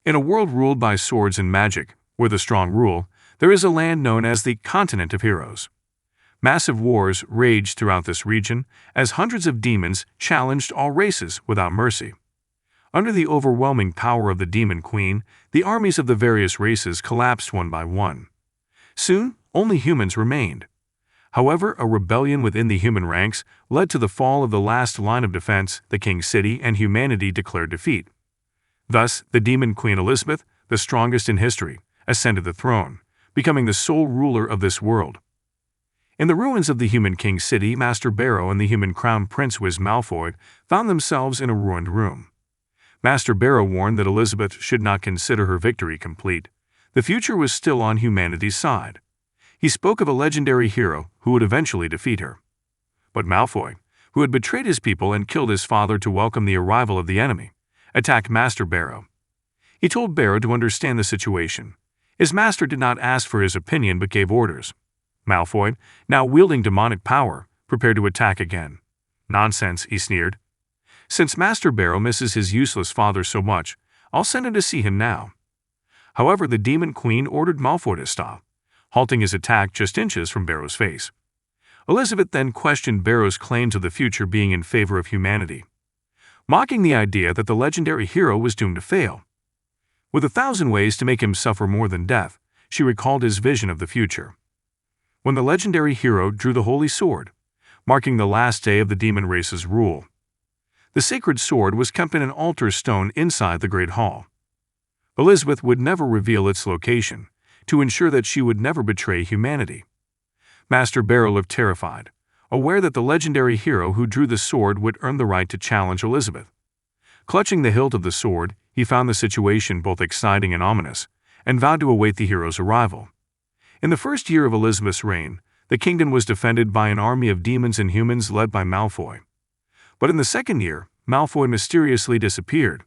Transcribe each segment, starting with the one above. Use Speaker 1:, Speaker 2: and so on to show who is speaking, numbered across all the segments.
Speaker 1: In a world ruled by swords and magic, where the strong rule, there is a land known as the Continent of Heroes. Massive wars raged throughout this region as hundreds of demons challenged all races without mercy. Under the overwhelming power of the Demon Queen, the armies of the various races collapsed one by one. Soon, only humans remained. However, a rebellion within the human ranks led to the fall of the last line of defense. The King's City and humanity declared defeat. Thus, the Demon Queen Elizabeth, the strongest in history, ascended the throne, becoming the sole ruler of this world. In the ruins of the human King's City, Master Barrow and the human Crown Prince Wiz Malfoy found themselves in a ruined room. Master Barrow warned that Elizabeth should not consider her victory complete. The future was still on humanity's side. He spoke of a legendary hero who would eventually defeat her. But Malfoy, who had betrayed his people and killed his father to welcome the arrival of the enemy, attacked Master Barrow. He told Barrow to understand the situation. His master did not ask for his opinion but gave orders. Malfoy, now wielding demonic power, prepared to attack again. "Nonsense," he sneered. "Since Master Barrow misses his useless father so much, I'll send him to see him now." However, the Demon Queen ordered Malfoy to stop, halting his attack just inches from Barrow's face. Elizabeth then questioned Barrow's claims of the future being in favor of humanity, mocking the idea that the legendary hero was doomed to fail. With 1,000 ways to make him suffer more than death, she recalled his vision of the future. When the legendary hero drew the holy sword, marking the last day of the demon race's rule. The sacred sword was kept in an altar stone inside the Great Hall. Elizabeth would never reveal its location, to ensure that she would never betray humanity. Master Barrow lived terrified, aware that the legendary hero who drew the sword would earn the right to challenge Elizabeth. Clutching the hilt of the sword, he found the situation both exciting and ominous, and vowed to await the hero's arrival. In the first year of Elizabeth's reign, the kingdom was defended by an army of demons and humans led by Malfoy. But in the second year, Malfoy mysteriously disappeared.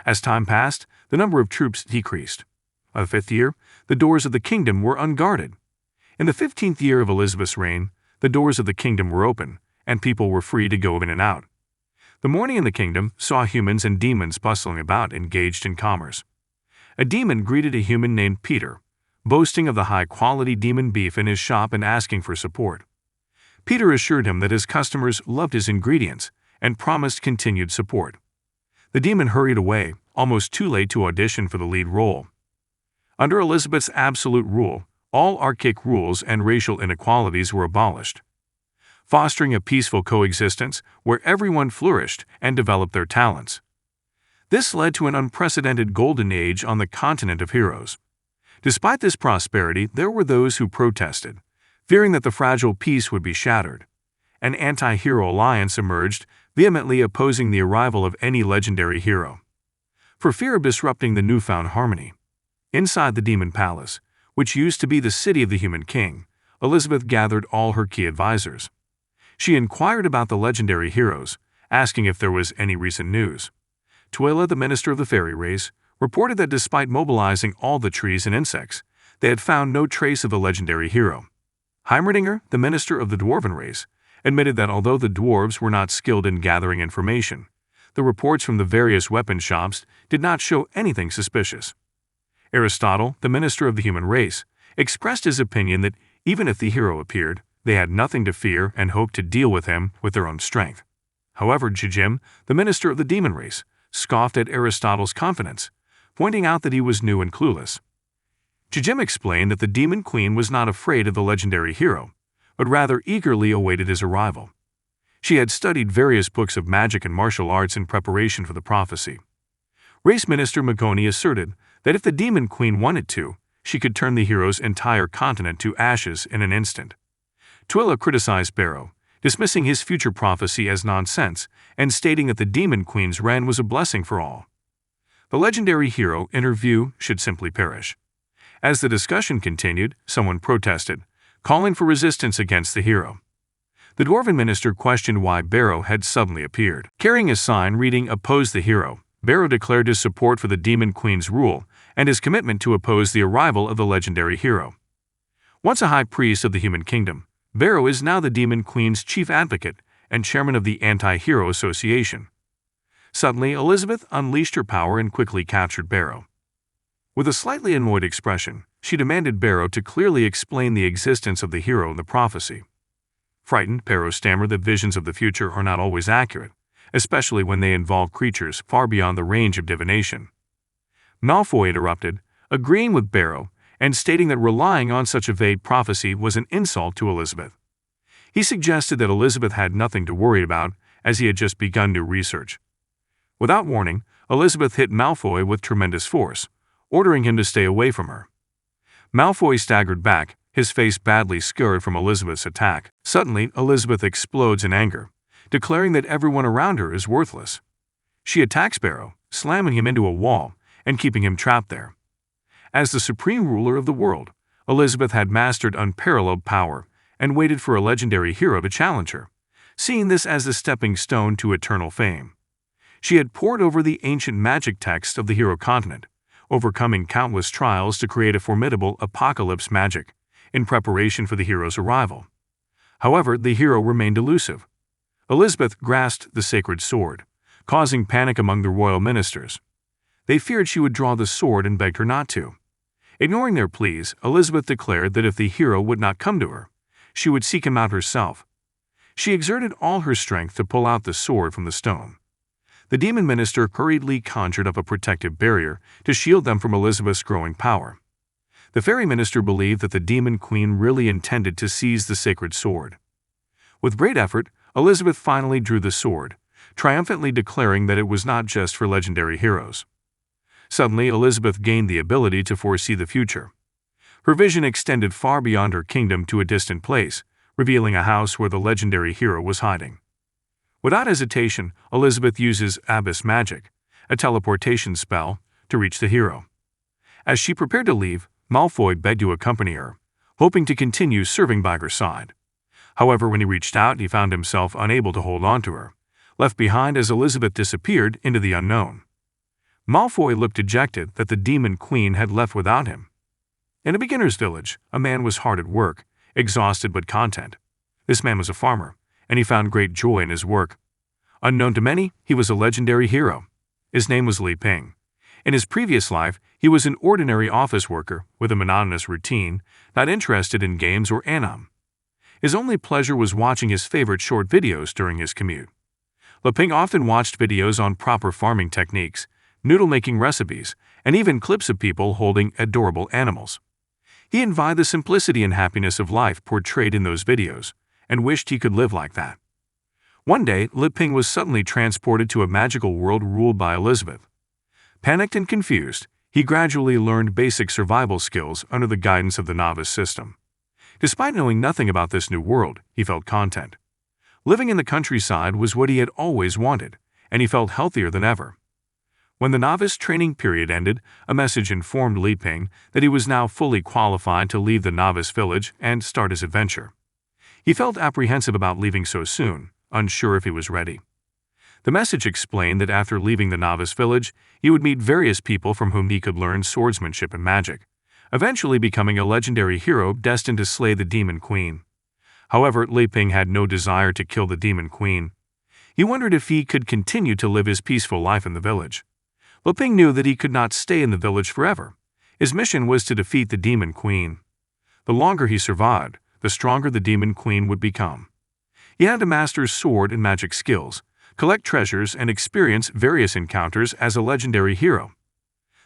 Speaker 1: As time passed, the number of troops decreased. By the fifth year, the doors of the kingdom were unguarded. In the 15th year of Elizabeth's reign, the doors of the kingdom were open, and people were free to go in and out. The morning in the kingdom saw humans and demons bustling about, engaged in commerce. A demon greeted a human named Peter, boasting of the high-quality demon beef in his shop and asking for support. Peter assured him that his customers loved his ingredients and promised continued support. The demon hurried away, almost too late to audition for the lead role. Under Elizabeth's absolute rule, all archaic rules and racial inequalities were abolished, fostering a peaceful coexistence where everyone flourished and developed their talents. This led to an unprecedented golden age on the Continent of Heroes. Despite this prosperity, there were those who protested, fearing that the fragile peace would be shattered. An anti-hero alliance emerged, vehemently opposing the arrival of any legendary hero, for fear of disrupting the newfound harmony. Inside the Demon Palace, which used to be the city of the Human King, Elizabeth gathered all her key advisors. She inquired about the legendary heroes, asking if there was any recent news. Twila, the minister of the fairy race, reported that despite mobilizing all the trees and insects, they had found no trace of the legendary hero. Heimerdinger, the minister of the dwarven race, admitted that although the dwarves were not skilled in gathering information, the reports from the various weapon shops did not show anything suspicious. Aristotle, the minister of the human race, expressed his opinion that even if the hero appeared, they had nothing to fear and hoped to deal with him with their own strength. However, Jijim, the minister of the demon race, scoffed at Aristotle's confidence, pointing out that he was new and clueless. Jijim explained that the Demon Queen was not afraid of the legendary hero, but rather eagerly awaited his arrival. She had studied various books of magic and martial arts in preparation for the prophecy. Race Minister Magoni asserted that if the Demon Queen wanted to, she could turn the hero's entire continent to ashes in an instant. Twila criticized Barrow, dismissing his future prophecy as nonsense and stating that the Demon Queen's reign was a blessing for all. The legendary hero, in her view, should simply perish. As the discussion continued, someone protested, calling for resistance against the hero. The dwarven minister questioned why Barrow had suddenly appeared. Carrying a sign reading "Oppose the Hero," Barrow declared his support for the Demon Queen's rule and his commitment to oppose the arrival of the legendary hero. Once a high priest of the human kingdom, Barrow is now the Demon Queen's chief advocate and chairman of the Anti-Hero Association. Suddenly, Elizabeth unleashed her power and quickly captured Barrow. With a slightly annoyed expression, she demanded Barrow to clearly explain the existence of the hero in the prophecy. Frightened, Barrow stammered that visions of the future are not always accurate, especially when they involve creatures far beyond the range of divination. Malfoy interrupted, agreeing with Barrow and stating that relying on such a vague prophecy was an insult to Elizabeth. He suggested that Elizabeth had nothing to worry about, as he had just begun new research. Without warning, Elizabeth hit Malfoy with tremendous force, ordering him to stay away from her. Malfoy staggered back, his face badly scarred from Elizabeth's attack. Suddenly, Elizabeth explodes in anger, declaring that everyone around her is worthless. She attacks Barrow, slamming him into a wall and keeping him trapped there. As the supreme ruler of the world, Elizabeth had mastered unparalleled power and waited for a legendary hero to challenge her, seeing this as the stepping stone to eternal fame. She had pored over the ancient magic text of the hero continent, overcoming countless trials to create a formidable apocalypse magic in preparation for the hero's arrival. However, the hero remained elusive. Elizabeth grasped the sacred sword, causing panic among the royal ministers. They feared she would draw the sword and begged her not to. Ignoring their pleas, Elizabeth declared that if the hero would not come to her, she would seek him out herself. She exerted all her strength to pull out the sword from the stone. The demon minister hurriedly conjured up a protective barrier to shield them from Elizabeth's growing power. The fairy minister believed that the demon queen really intended to seize the sacred sword. With great effort, Elizabeth finally drew the sword, triumphantly declaring that it was not just for legendary heroes. Suddenly, Elizabeth gained the ability to foresee the future. Her vision extended far beyond her kingdom to a distant place, revealing a house where the legendary hero was hiding. Without hesitation, Elizabeth uses abyss magic, a teleportation spell, to reach the hero. As she prepared to leave, Malfoy begged to accompany her, hoping to continue serving by her side. However, when he reached out, he found himself unable to hold on to her, left behind as Elizabeth disappeared into the unknown. Malfoy looked dejected that the demon queen had left without him. In a beginner's village, a man was hard at work, exhausted but content. This man was a farmer, and he found great joy in his work. Unknown to many, he was a legendary hero. His name was Li Ping. In his previous life, he was an ordinary office worker with a monotonous routine, not interested in games or anime. His only pleasure was watching his favorite short videos during his commute. Li Ping often watched videos on proper farming techniques, noodle-making recipes, and even clips of people holding adorable animals. He envied the simplicity and happiness of life portrayed in those videos, and wished he could live like that. One day, Li Ping was suddenly transported to a magical world ruled by Elizabeth. Panicked and confused, he gradually learned basic survival skills under the guidance of the novice system. Despite knowing nothing about this new world, he felt content. Living in the countryside was what he had always wanted, and he felt healthier than ever. When the novice training period ended, a message informed Li Ping that he was now fully qualified to leave the novice village and start his adventure. He felt apprehensive about leaving so soon, unsure if he was ready. The message explained that after leaving the novice village, he would meet various people from whom he could learn swordsmanship and magic, eventually becoming a legendary hero destined to slay the demon queen. However, Li Ping had no desire to kill the demon queen. He wondered if he could continue to live his peaceful life in the village. Li Ping knew that he could not stay in the village forever. His mission was to defeat the demon queen. The longer he survived, the stronger the demon queen would become. He had to master sword and magic skills, collect treasures, and experience various encounters as a legendary hero.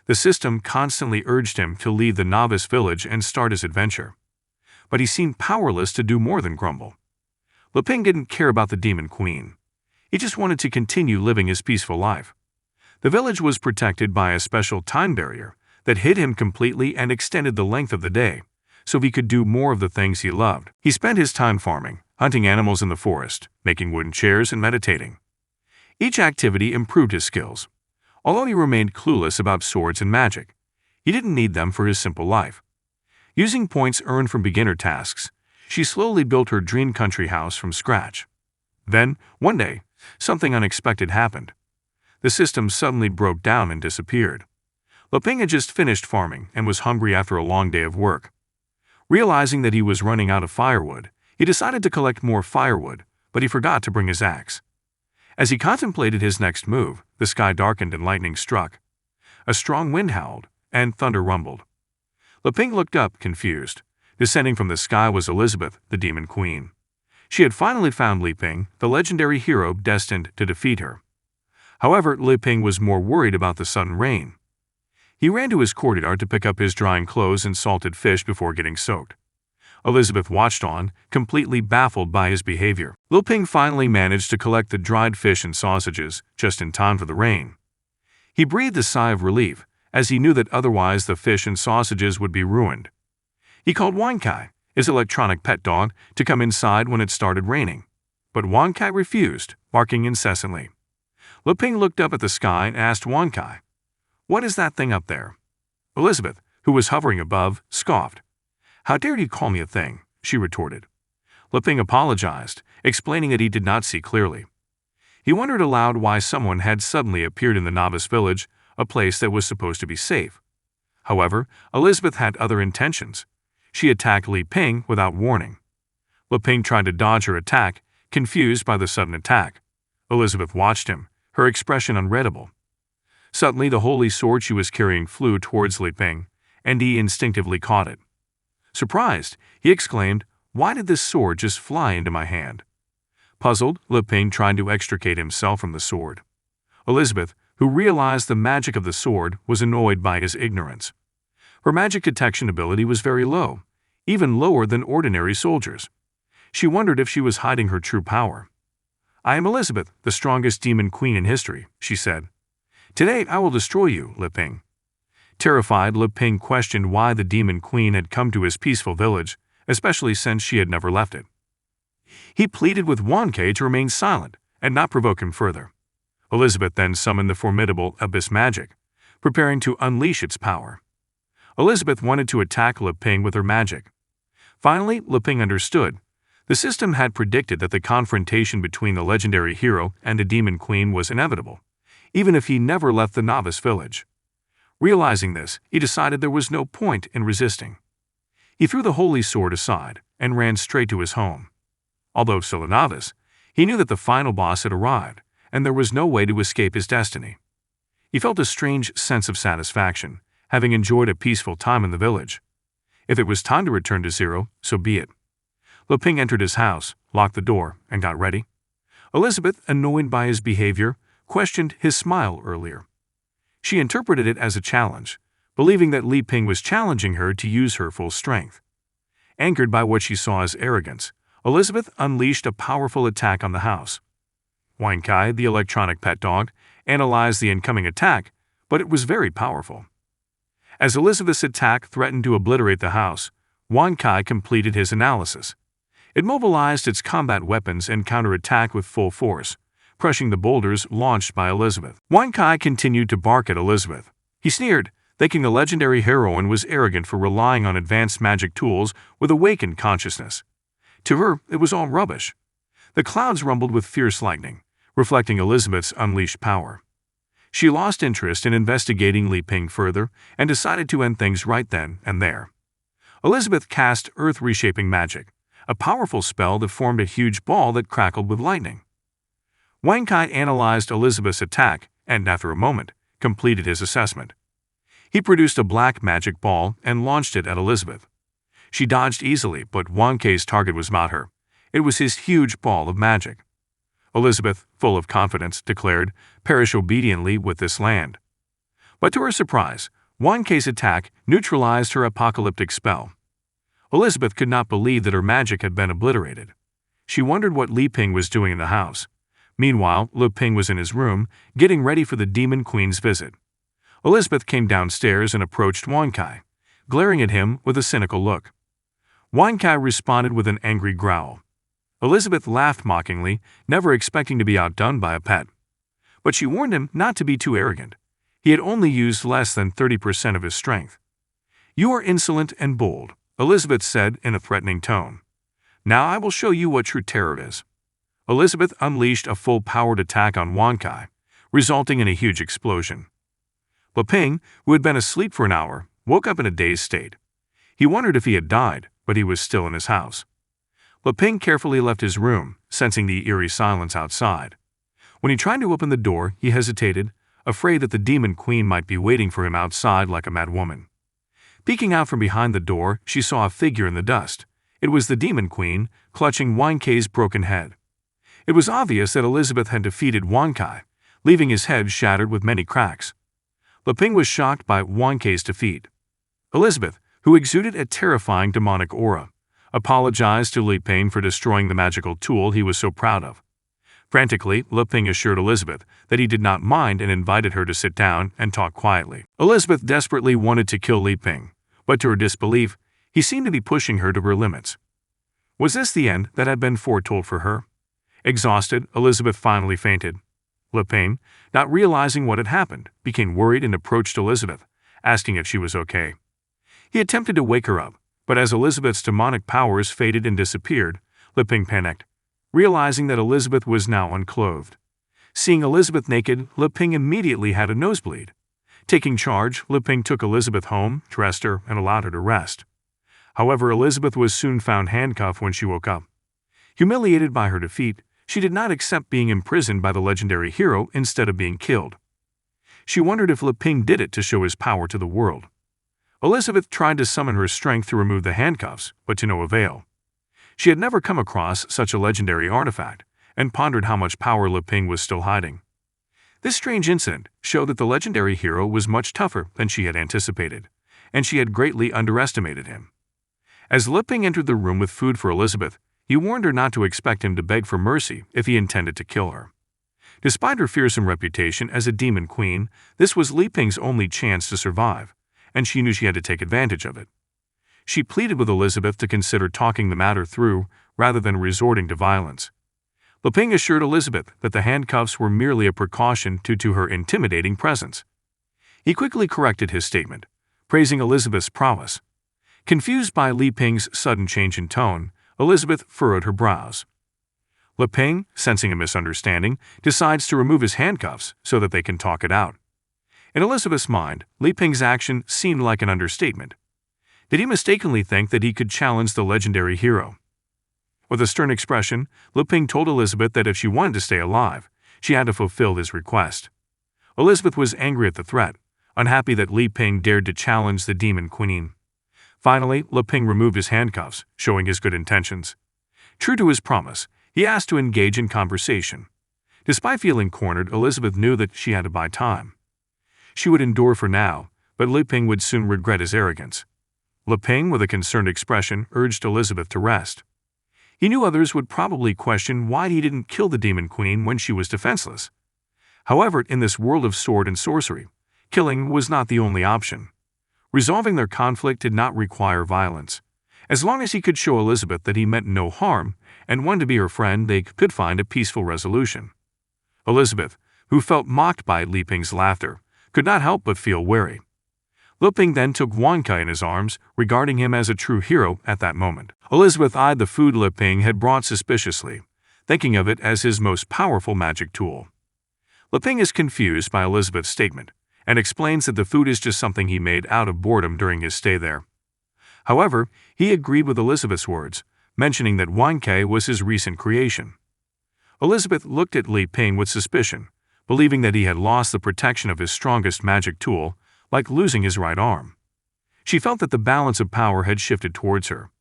Speaker 1: The system constantly urged him to leave the novice village and start his adventure. But he seemed powerless to do more than grumble. Li Ping didn't care about the demon queen. He just wanted to continue living his peaceful life. The village was protected by a special time barrier that hid him completely and extended the length of the day, so he could do more of the things he loved. He spent his time farming, hunting animals in the forest, making wooden chairs, and meditating. Each activity improved his skills. Although he remained clueless about swords and magic, he didn't need them for his simple life. Using points earned from beginner tasks, she slowly built her dream country house from scratch. Then, one day, something unexpected happened. The system suddenly broke down and disappeared. Li Ping had just finished farming and was hungry after a long day of work. Realizing that he was running out of firewood, he decided to collect more firewood, but he forgot to bring his axe. As he contemplated his next move, the sky darkened and lightning struck. A strong wind howled, and thunder rumbled. Le Ping looked up, confused. Descending from the sky was Elizabeth, the Demon Queen. She had finally found Li Ping, the legendary hero destined to defeat her. However, Li Ping was more worried about the sudden rain. He ran to his courtyard to pick up his drying clothes and salted fish before getting soaked. Elizabeth watched on, completely baffled by his behavior. Li Ping finally managed to collect the dried fish and sausages, just in time for the rain. He breathed a sigh of relief, as he knew that otherwise the fish and sausages would be ruined. He called Wankai, his electronic pet dog, to come inside when it started raining. But Wankai refused, barking incessantly. Li Ping looked up at the sky and asked Wankai, "What is that thing up there?" Elizabeth, who was hovering above, scoffed. "How dare you call me a thing?" she retorted. Li Ping apologized, explaining that he did not see clearly. He wondered aloud why someone had suddenly appeared in the novice village, a place that was supposed to be safe. However, Elizabeth had other intentions. She attacked Li Ping without warning. Li Ping tried to dodge her attack, confused by the sudden attack. Elizabeth watched him, her expression unreadable. Suddenly, the holy sword she was carrying flew towards Li Ping, and he instinctively caught it. Surprised, he exclaimed, "Why did this sword just fly into my hand?" Puzzled, Li Ping tried to extricate himself from the sword. Elizabeth, who realized the magic of the sword, was annoyed by his ignorance. Her magic detection ability was very low, even lower than ordinary soldiers. She wondered if she was hiding her true power. "I am Elizabeth, the strongest demon queen in history," she said. "Today I will destroy you, Li Ping." Terrified, Li Ping questioned why the demon queen had come to his peaceful village, especially since she had never left it. He pleaded with Wankai to remain silent and not provoke him further. Elizabeth then summoned the formidable abyss magic, preparing to unleash its power. Elizabeth wanted to attack Li Ping with her magic. Finally, Li Ping understood. The system had predicted that the confrontation between the legendary hero and the demon queen was inevitable, even if he never left the novice village. Realizing this, he decided there was no point in resisting. He threw the holy sword aside and ran straight to his home. Although still a novice, he knew that the final boss had arrived, and there was no way to escape his destiny. He felt a strange sense of satisfaction, having enjoyed a peaceful time in the village. If it was time to return to zero, so be it. Li Ping entered his house, locked the door, and got ready. Elizabeth, annoyed by his behavior, questioned his smile earlier. She interpreted it as a challenge, believing that Li Ping was challenging her to use her full strength. Angered by what she saw as arrogance, Elizabeth unleashed a powerful attack on the house. Wankai, the electronic pet dog, analyzed the incoming attack, but it was very powerful. As Elizabeth's attack threatened to obliterate the house, Wankai completed his analysis. It mobilized its combat weapons and counterattacked with full force, crushing the boulders launched by Elizabeth. Wankai continued to bark at Elizabeth. He sneered, thinking the legendary heroine was arrogant for relying on advanced magic tools with awakened consciousness. To her, it was all rubbish. The clouds rumbled with fierce lightning, reflecting Elizabeth's unleashed power. She lost interest in investigating Li Ping further and decided to end things right then and there. Elizabeth cast earth-reshaping magic, a powerful spell that formed a huge ball that crackled with lightning. Wankai analyzed Elizabeth's attack and, after a moment, completed his assessment. He produced a black magic ball and launched it at Elizabeth. She dodged easily, but Wankai's target was not her. It was his huge ball of magic. Elizabeth, full of confidence, declared, "Perish obediently with this land." But to her surprise, Wankai's attack neutralized her apocalyptic spell. Elizabeth could not believe that her magic had been obliterated. She wondered what Li Ping was doing in the house. Meanwhile, Li Ping was in his room, getting ready for the Demon Queen's visit. Elizabeth came downstairs and approached Wankai, glaring at him with a cynical look. Wankai responded with an angry growl. Elizabeth laughed mockingly, never expecting to be outdone by a pet. But she warned him not to be too arrogant. He had only used less than 30% of his strength. "You are insolent and bold," Elizabeth said in a threatening tone. "Now I will show you what true terror is." Elizabeth unleashed a full-powered attack on Wankai, resulting in a huge explosion. Li Ping, who had been asleep for an hour, woke up in a dazed state. He wondered if he had died, but he was still in his house. Li Ping carefully left his room, sensing the eerie silence outside. When he tried to open the door, he hesitated, afraid that the demon queen might be waiting for him outside like a mad woman. Peeking out from behind the door, she saw a figure in the dust. It was the demon queen, clutching Wankai's broken head. It was obvious that Elizabeth had defeated Wankai, leaving his head shattered with many cracks. Leping was shocked by Wankai's defeat. Elizabeth, who exuded a terrifying demonic aura, apologized to Leping for destroying the magical tool he was so proud of. Frantically, Leping assured Elizabeth that he did not mind and invited her to sit down and talk quietly. Elizabeth desperately wanted to kill Leping, but to her disbelief, he seemed to be pushing her to her limits. Was this the end that had been foretold for her? Exhausted, Elizabeth finally fainted. Leping, not realizing what had happened, became worried and approached Elizabeth, asking if she was okay. He attempted to wake her up, but as Elizabeth's demonic powers faded and disappeared, Leping panicked, realizing that Elizabeth was now unclothed. Seeing Elizabeth naked, Leping immediately had a nosebleed. Taking charge, Leping took Elizabeth home, dressed her, and allowed her to rest. However, Elizabeth was soon found handcuffed when she woke up. Humiliated by her defeat, she did not accept being imprisoned by the legendary hero instead of being killed. She wondered if Leping did it to show his power to the world. Elizabeth tried to summon her strength to remove the handcuffs, but to no avail. She had never come across such a legendary artifact, and pondered how much power Leping was still hiding. This strange incident showed that the legendary hero was much tougher than she had anticipated, and she had greatly underestimated him. As Leping entered the room with food for Elizabeth, he warned her not to expect him to beg for mercy if he intended to kill her. Despite her fearsome reputation as a demon queen, this was Leping's only chance to survive, and she knew she had to take advantage of it. She pleaded with Elizabeth to consider talking the matter through rather than resorting to violence. Leping assured Elizabeth that the handcuffs were merely a precaution due to her intimidating presence. He quickly corrected his statement, praising Elizabeth's prowess. Confused by Leping's sudden change in tone, Elizabeth furrowed her brows. Leping, sensing a misunderstanding, decides to remove his handcuffs so that they can talk it out. In Elizabeth's mind, Leping's action seemed like an understatement. Did he mistakenly think that he could challenge the legendary hero? With a stern expression, Leping told Elizabeth that if she wanted to stay alive, she had to fulfill his request. Elizabeth was angry at the threat, unhappy that Leping dared to challenge the demon queen. Finally, Leping removed his handcuffs, showing his good intentions. True to his promise, he asked to engage in conversation. Despite feeling cornered, Elizabeth knew that she had to buy time. She would endure for now, but Leping would soon regret his arrogance. Leping, with a concerned expression, urged Elizabeth to rest. He knew others would probably question why he didn't kill the demon queen when she was defenseless. However, in this world of sword and sorcery, killing was not the only option. Resolving their conflict did not require violence. As long as he could show Elizabeth that he meant no harm and wanted to be her friend, they could find a peaceful resolution. Elizabeth, who felt mocked by Leping's laughter, could not help but feel wary. Leping then took Wankai in his arms, regarding him as a true hero at that moment. Elizabeth eyed the food Leping had brought suspiciously, thinking of it as his most powerful magic tool. Leping is confused by Elizabeth's statement, and explains that the food is just something he made out of boredom during his stay there. However, he agreed with Elizabeth's words, mentioning that Wankai was his recent creation. Elizabeth looked at Leping with suspicion, believing that he had lost the protection of his strongest magic tool, like losing his right arm. She felt that the balance of power had shifted towards her.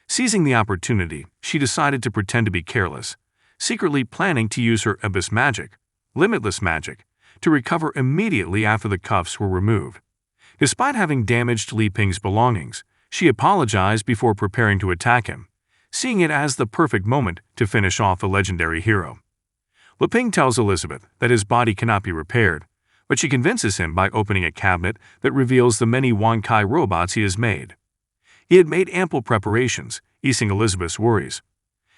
Speaker 1: Seizing the opportunity, she decided to pretend to be careless, secretly planning to use her abyss magic, limitless magic, to recover immediately after the cuffs were removed. Despite having damaged Leping's belongings, she apologized before preparing to attack him, seeing it as the perfect moment to finish off the legendary hero. Leping tells Elizabeth that his body cannot be repaired, but she convinces him by opening a cabinet that reveals the many Wankai robots he has made. He had made ample preparations, easing Elizabeth's worries.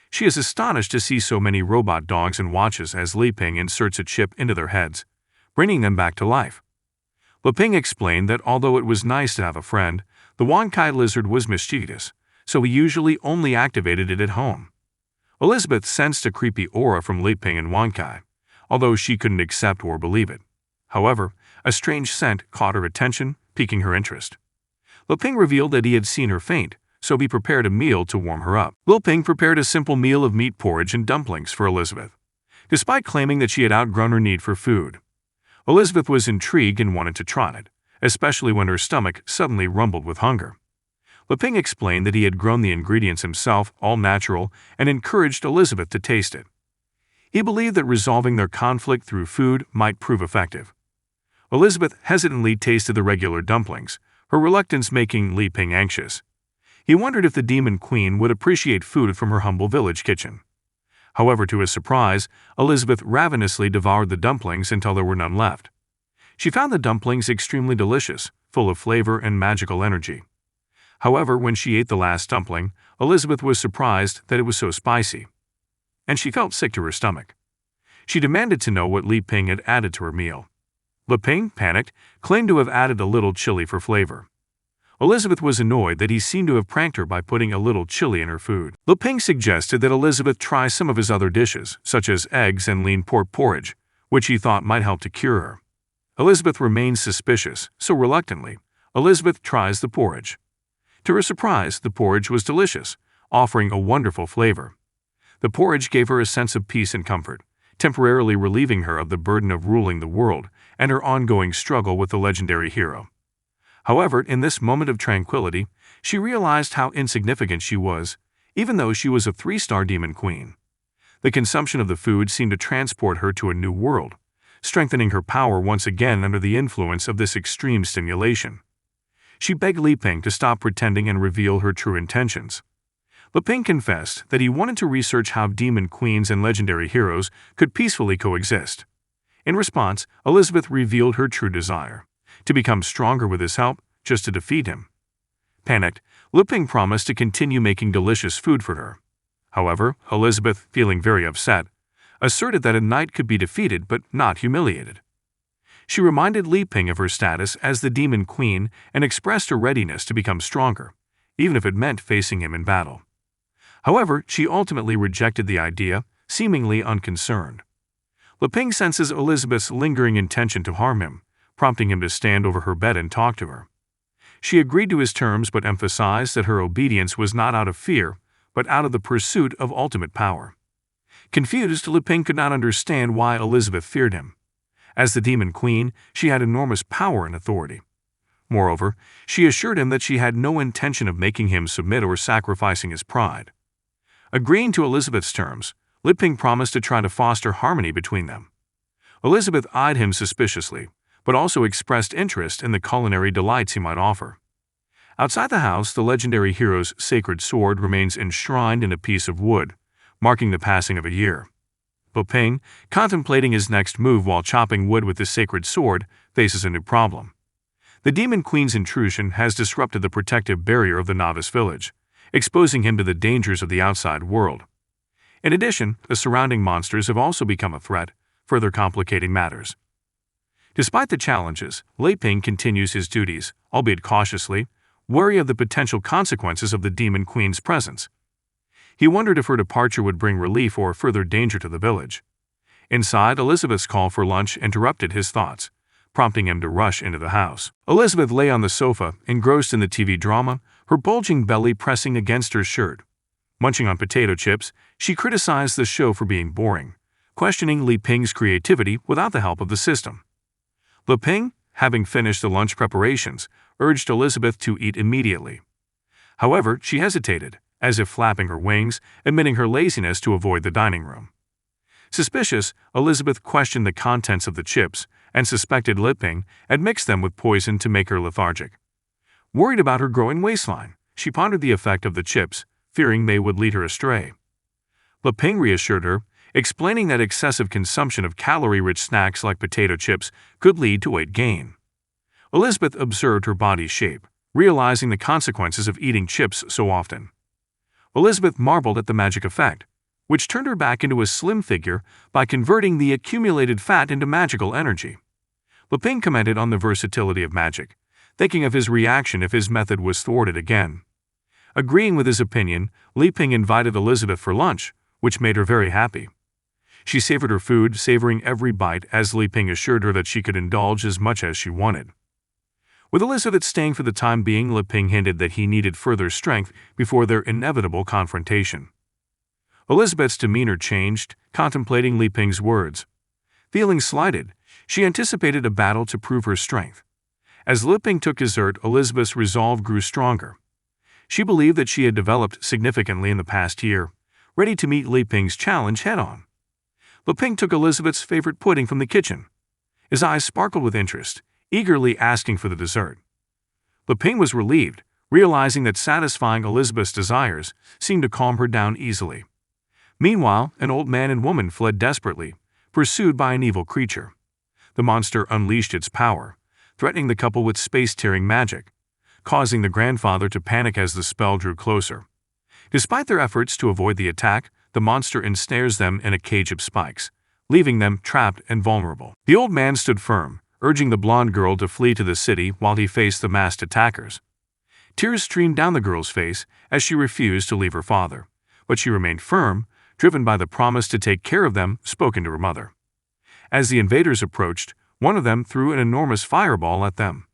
Speaker 1: She is astonished to see so many robot dogs and watches as Leping inserts a chip into their heads, bringing them back to life. Leping explained that although it was nice to have a friend, the Wankai lizard was mischievous, so he usually only activated it at home. Elizabeth sensed a creepy aura from Leping and Wankai, although she couldn't accept or believe it. However, a strange scent caught her attention, piquing her interest. Leping revealed that he had seen her faint, so he prepared a meal to warm her up. Leping prepared a simple meal of meat porridge and dumplings for Elizabeth, despite claiming that she had outgrown her need for food. Elizabeth was intrigued and wanted to try it, especially when her stomach suddenly rumbled with hunger. Leping explained that he had grown the ingredients himself, all natural, and encouraged Elizabeth to taste it. He believed that resolving their conflict through food might prove effective. Elizabeth hesitantly tasted the regular dumplings, her reluctance making Leping anxious. He wondered if the demon queen would appreciate food from her humble village kitchen. However, to his surprise, Elizabeth ravenously devoured the dumplings until there were none left. She found the dumplings extremely delicious, full of flavor and magical energy. However, when she ate the last dumpling, Elizabeth was surprised that it was so spicy, and she felt sick to her stomach. She demanded to know what Leping had added to her meal. Leping, panicked, claimed to have added a little chili for flavor. Elizabeth was annoyed that he seemed to have pranked her by putting a little chili in her food. Leping suggested that Elizabeth try some of his other dishes, such as eggs and lean pork porridge, which he thought might help to cure her. Elizabeth remained suspicious, so reluctantly, Elizabeth tries the porridge. To her surprise, the porridge was delicious, offering a wonderful flavor. The porridge gave her a sense of peace and comfort, temporarily relieving her of the burden of ruling the world and her ongoing struggle with the legendary hero. However, in this moment of tranquility, she realized how insignificant she was, even though she was a 3-star demon queen. The consumption of the food seemed to transport her to a new world, strengthening her power once again under the influence of this extreme stimulation. She begged Leping to stop pretending and reveal her true intentions. Leping confessed that he wanted to research how demon queens and legendary heroes could peacefully coexist. In response, Elizabeth revealed her true desire: to become stronger with his help, just to defeat him. Panicked, Leping promised to continue making delicious food for her. However, Elizabeth, feeling very upset, asserted that a knight could be defeated but not humiliated. She reminded Leping of her status as the demon queen and expressed her readiness to become stronger, even if it meant facing him in battle. However, she ultimately rejected the idea, seemingly unconcerned. Leping senses Elizabeth's lingering intention to harm him, prompting him to stand over her bed and talk to her. She agreed to his terms but emphasized that her obedience was not out of fear, but out of the pursuit of ultimate power. Confused, Leping could not understand why Elizabeth feared him. As the demon queen, she had enormous power and authority. Moreover, she assured him that she had no intention of making him submit or sacrificing his pride. Agreeing to Elizabeth's terms, Leping promised to try to foster harmony between them. Elizabeth eyed him suspiciously, but also expressed interest in the culinary delights he might offer. Outside the house, the legendary hero's sacred sword remains enshrined in a piece of wood, marking the passing of a year. Leping, contemplating his next move while chopping wood with the sacred sword, faces a new problem. The demon queen's intrusion has disrupted the protective barrier of the novice village, exposing him to the dangers of the outside world. In addition, the surrounding monsters have also become a threat, further complicating matters. Despite the challenges, Leping continues his duties, albeit cautiously, wary of the potential consequences of the demon queen's presence. He wondered if her departure would bring relief or further danger to the village. Inside, Elizabeth's call for lunch interrupted his thoughts, prompting him to rush into the house. Elizabeth lay on the sofa, engrossed in the TV drama, her bulging belly pressing against her shirt. Munching on potato chips, she criticized the show for being boring, questioning Leping's creativity without the help of the system. Leping, having finished the lunch preparations, urged Elizabeth to eat immediately. However, she hesitated, as if flapping her wings, admitting her laziness to avoid the dining room. Suspicious, Elizabeth questioned the contents of the chips and suspected Leping had mixed them with poison to make her lethargic. Worried about her growing waistline, she pondered the effect of the chips, fearing they would lead her astray. Leping reassured her, explaining that excessive consumption of calorie-rich snacks like potato chips could lead to weight gain. Elizabeth observed her body's shape, realizing the consequences of eating chips so often. Elizabeth marveled at the magic effect, which turned her back into a slim figure by converting the accumulated fat into magical energy. Leping commented on the versatility of magic, thinking of his reaction if his method was thwarted again. Agreeing with his opinion, Leping invited Elizabeth for lunch, which made her very happy. She savored her food, savoring every bite as Leping assured her that she could indulge as much as she wanted. With Elizabeth staying for the time being, Leping hinted that he needed further strength before their inevitable confrontation. Elizabeth's demeanor changed, contemplating Leping's words. Feeling slighted, She anticipated a battle to prove her strength. As Li Ping took dessert, Elizabeth's resolve grew stronger. She believed that she had developed significantly in the past year, ready to meet Li Ping's challenge head-on. Li Ping took Elizabeth's favorite pudding from the kitchen. His eyes sparkled with interest, eagerly asking for the dessert. Li Ping was relieved, realizing that satisfying Elizabeth's desires seemed to calm her down easily. Meanwhile, an old man and woman fled desperately, pursued by an evil creature. The monster unleashed its power, threatening the couple with space-tearing magic, causing the grandfather to panic as the spell drew closer. Despite their efforts to avoid the attack, the monster ensnares them in a cage of spikes, leaving them trapped and vulnerable. The old man stood firm, urging the blonde girl to flee to the city while he faced the masked attackers. Tears streamed down the girl's face as she refused to leave her father, but she remained firm, driven by the promise to take care of them spoken to her mother. As the invaders approached, one of them threw an enormous fireball at them.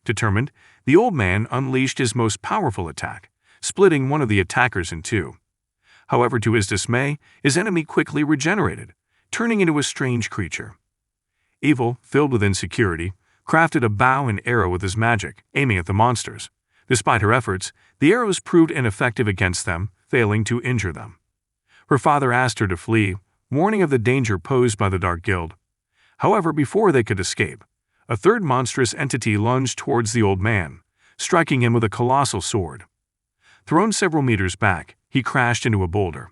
Speaker 1: Determined, the old man unleashed his most powerful attack, splitting one of the attackers in two. However, to his dismay, his enemy quickly regenerated, turning into a strange creature. Evil, filled with insecurity, crafted a bow and arrow with his magic, aiming at the monsters. Despite her efforts, the arrows proved ineffective against them, failing to injure them. Her father asked her to flee, warning of the danger posed by the Dark Guild. However, before they could escape, a third monstrous entity lunged towards the old man, striking him with a colossal sword. Thrown several meters back, he crashed into a boulder.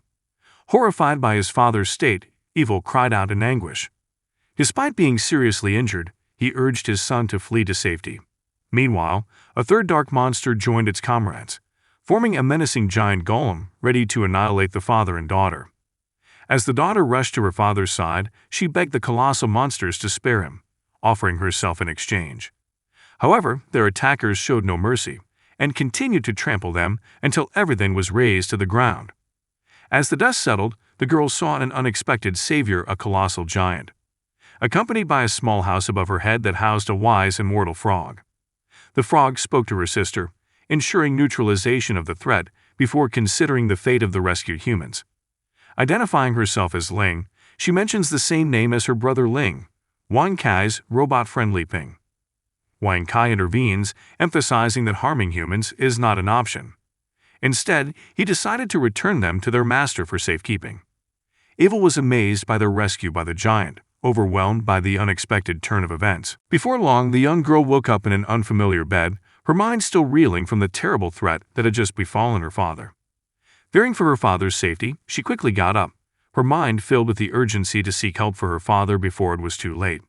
Speaker 1: Horrified by his father's state, Evil cried out in anguish. Despite being seriously injured, he urged his son to flee to safety. Meanwhile, a third dark monster joined its comrades, forming a menacing giant golem ready to annihilate the father and daughter. As the daughter rushed to her father's side, she begged the colossal monsters to spare him, offering herself in exchange. However, their attackers showed no mercy and continued to trample them until everything was razed to the ground. As the dust settled, the girl saw an unexpected savior, a colossal giant, accompanied by a small house above her head that housed a wise and mortal frog. The frog spoke to her sister, ensuring neutralization of the threat before considering the fate of the rescued humans. Identifying herself as Ling, she mentions the same name as her brother Ling, Wang Kai's robot friend Li Ping. Wang Kai intervenes, emphasizing that harming humans is not an option. Instead, he decided to return them to their master for safekeeping. Evil was amazed by their rescue by the giant, overwhelmed by the unexpected turn of events. Before long, the young girl woke up in an unfamiliar bed, her mind still reeling from the terrible threat that had just befallen her father. Fearing for her father's safety, she quickly got up, her mind filled with the urgency to seek help for her father before it was too late.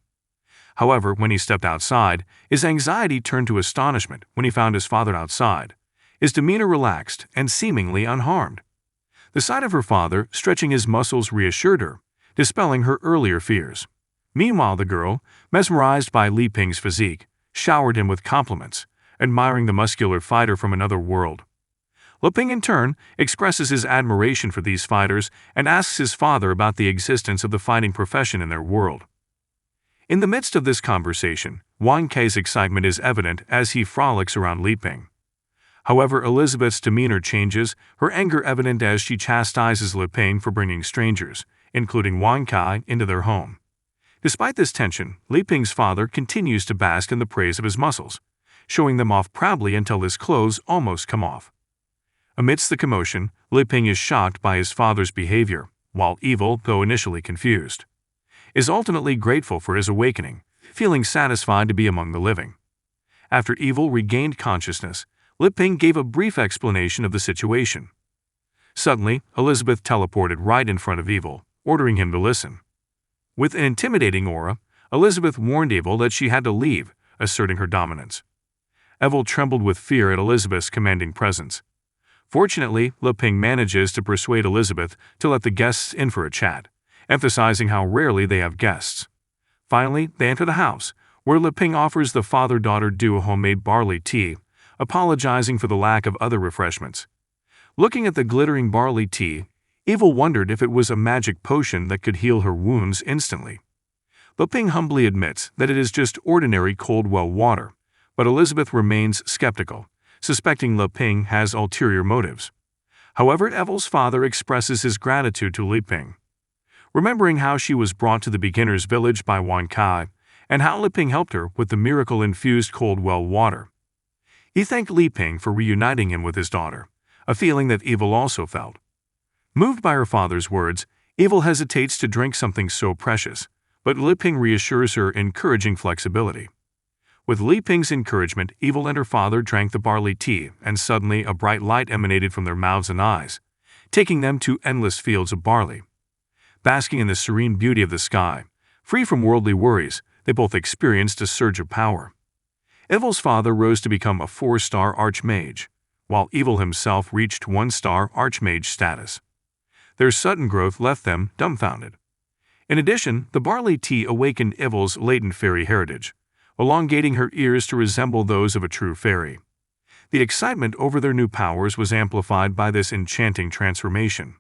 Speaker 1: However, when he stepped outside, his anxiety turned to astonishment when he found his father outside, his demeanor relaxed and seemingly unharmed. The sight of her father stretching his muscles reassured her, dispelling her earlier fears. Meanwhile, the girl, mesmerized by Li Ping's physique, showered him with compliments, admiring the muscular fighter from another world. Li Ping, in turn, expresses his admiration for these fighters and asks his father about the existence of the fighting profession in their world. In the midst of this conversation, Wang Kai's excitement is evident as he frolics around Li Ping. However, Elizabeth's demeanor changes, her anger evident as she chastises Li Ping for bringing strangers, including Wang Kai, into their home. Despite this tension, Li Ping's father continues to bask in the praise of his muscles, showing them off proudly until his clothes almost come off. Amidst the commotion, Li Ping is shocked by his father's behavior, while Evil, though initially confused, is ultimately grateful for his awakening, feeling satisfied to be among the living. After Evil regained consciousness, Li Ping gave a brief explanation of the situation. Suddenly, Elizabeth teleported right in front of Evil, ordering him to listen. With an intimidating aura, Elizabeth warned Evil that she had to leave, asserting her dominance. Evil trembled with fear at Elizabeth's commanding presence. Fortunately, Li Ping manages to persuade Elizabeth to let the guests in for a chat, emphasizing how rarely they have guests. Finally, they enter the house, where Li Ping offers the father-daughter duo homemade barley tea, apologizing for the lack of other refreshments. Looking at the glittering barley tea, Evil wondered if it was a magic potion that could heal her wounds instantly. Li Ping humbly admits that it is just ordinary cold well water, but Elizabeth remains skeptical, suspecting Li Ping has ulterior motives. However, Evil's father expresses his gratitude to Li Ping. Remembering how she was brought to the beginner's village by Wang Kai, and how Li Ping helped her with the miracle-infused cold well water. He thanked Li Ping for reuniting him with his daughter, a feeling that Evil also felt. Moved by her father's words, Evil hesitates to drink something so precious, but Li Ping reassures her, encouraging flexibility. With Li Ping's encouragement, Evil and her father drank the barley tea, and suddenly a bright light emanated from their mouths and eyes, taking them to endless fields of barley. Basking in the serene beauty of the sky, free from worldly worries, they both experienced a surge of power. Evil's father rose to become a 4-star archmage, while Evil himself reached 1-star archmage status. Their sudden growth left them dumbfounded. In addition, the barley tea awakened Evil's latent fairy heritage, elongating her ears to resemble those of a true fairy. The excitement over their new powers was amplified by this enchanting transformation.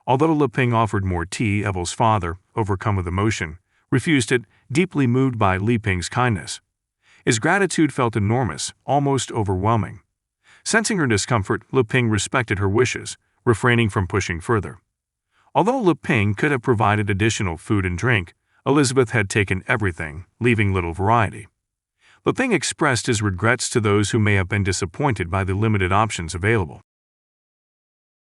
Speaker 1: Although Li Ping offered more tea, Evil's father, overcome with emotion, refused it, deeply moved by Li Ping's kindness. His gratitude felt enormous, almost overwhelming. Sensing her discomfort, Li Ping respected her wishes, refraining from pushing further. Although Li Ping could have provided additional food and drink, Elizabeth had taken everything, leaving little variety. Li Ping expressed his regrets to those who may have been disappointed by the limited options available.